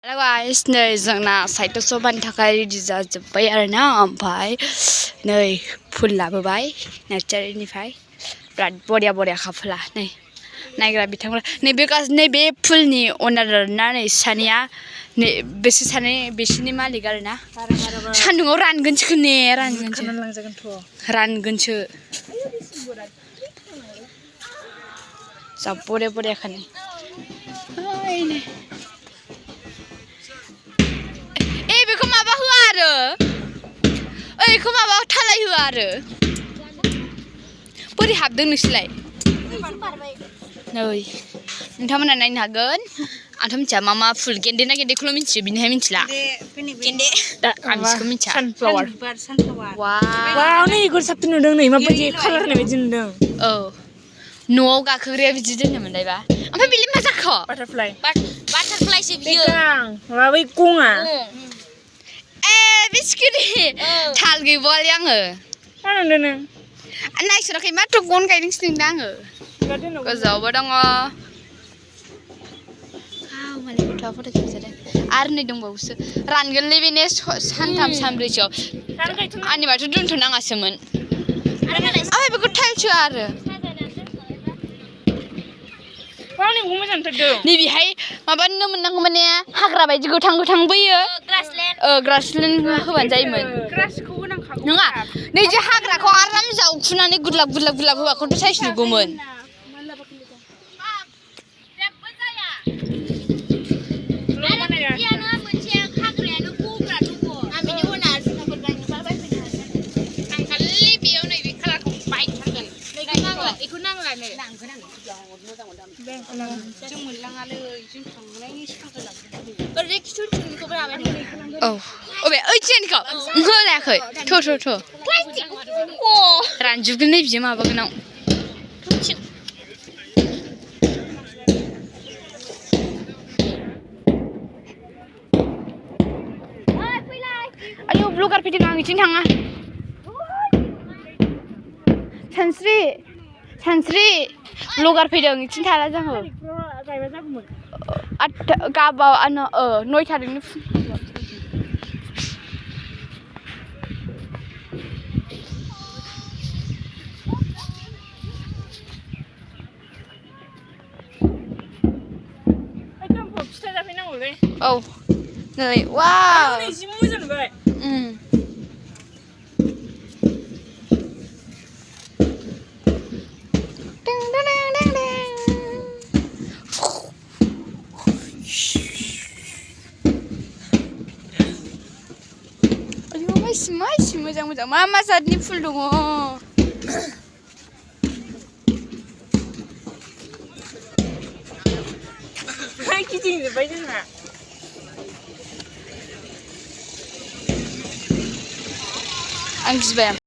Hello guys, नै जोंना साइटआव सबानि थाखाय रेडि जाजोब्बाय आरोना ओमफ्राय नै फुल लाबोबाय नार्सारिनिफ्राय बिराद बरिया फुला नै नायग्रा बिथांमोना नैबे फुलनि अनार ना नै सानैया नै बेसोर सानै बिसोरनि मालिक आरोना सान्दुङाव रानगोनसो ने रानगोनसो जा बरिया खानो बेखौ माबा होआ आरो बेखौ माबा थालाय होआ आरो बोरै हाबदों नोंसोरलाय नै नोंथांमोना नायनो हागोन आंथ' मिथिया मा फुल गेन्दे ना गेन्देखौल' मिथियो बिनिहाय मिथिला गेन्दे आं बिसोरखौ मिथिया सानफ्लावार वाव नै इगुर साबसिन नुदों नै माबायदि कालार होनाय बायदि नुदों औ न'आव गाखोग्राया बिदि दोननो मोनलायबा ओमफ्राय बेलाय मा जाखो बाटारफ्लाइसो बियो माबा बै गङा बिस्किटि थाल गैबावालै आङो नायसनाखै माथ्र गन गायदोंसो नोंदा आङो गोजौआवबो दङ मालाय गथ'आ फट' खेबजादों आरो नै दंबावोसो रानगोनलै बेनो सानथाम सानब्रैसोआव आंनिबाथ' दोनथ'नाङासोमोन ओमफ्राय बेखौ टाइल्स होआ आरो नैबेहाय माबानो मोननांगौ माने हाग्रा बायदि गोथां बोयो ग्रासलेन्ड होबानो जायोमोन नङा नै जे हाग्राखौ आराम जावखुनानै गुरलाब होबाखौथ' साइज नुगौमोन होलायाखै रानजोबगोन नै बियो माबागोनाव आयौ ब्लगार फैदों आं बिथिं थाङा सानस्रि ब्लगार फैदों बिथिं थाला जोङो गाबाव 9:00 औ नै वाव जि मोजां नुबाय माइसि मोजां मा जातनि फुल दङ गिदिंजोब्बाय जोंना आं गिबाय